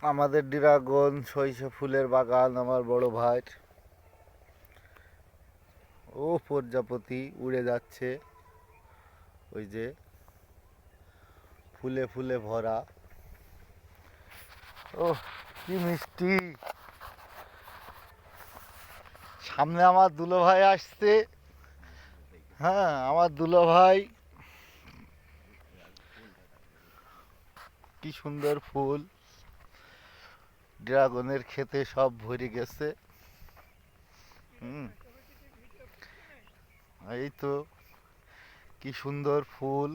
আমাদের ড্রাগন সরিষা ফুলের বাগান আমার বড় ভাইয়ের। ও প্রজাপতি উড়ে যাচ্ছে, ওই যে ফুলে ফুলে ভরা। ও কি মিষ্টি! সামনে আমার দুলো ভাই আসছে। হ্যাঁ, আমার দুলো ভাই। কি সুন্দর ফুল, ড্রাগনের ক্ষেতে সব ভরে গেছে। এই তো কি সুন্দর ফুল।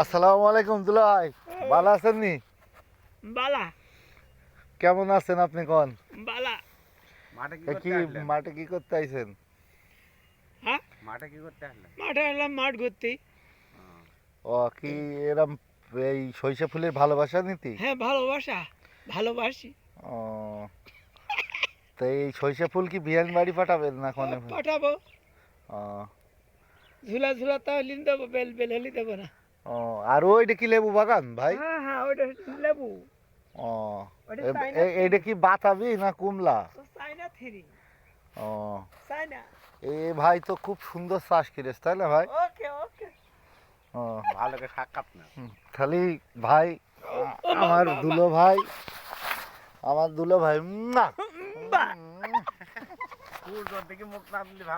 আসসালামু আলাইকুম দুলা ভাই, ভালো আছেন নি? বালা কেমন আছেন আপনি? কোন বালা কি মাঠে কি করতে আইছেন? হ্যাঁ, মাঠে কি করতে আসলেন? মাঠে এলাম মাঠ ঘুরতে। ও কি এরম এই সরিষা ফুলের ভালোবাসা নীতি? হ্যাঁ, ভালোবাসা, ভালোবাসি। ও, তো এই সরিষা ফুল কি বিয়ান বাড়ি পাঠাবেন না কোনে? পাঠাবো, ও ঝুলা ঝুলা তাহলে দেবো, বেল বেল হলে দেবো না। ও, আর ওইটা কি লেবু বাগান ভাই? হ্যাঁ হ্যাঁ, ওইটা লেবু। ও, ওইটা এ- চায়না এইটা কি বাতাবি না কুমলা? চায়না থ্রি, ও, চায়না। এ ভাই তো খুব সুন্দর চাষ করেছে, তাই না ভাই? ওকে ওকে। ও, ভালো করে সাক্ষাৎ না। খালি ভাই, ও আমার বাবা। দুলো ভাই, আমার দুলো ভাই। বা সূর্য থেকে মুখ না দিলে ভালো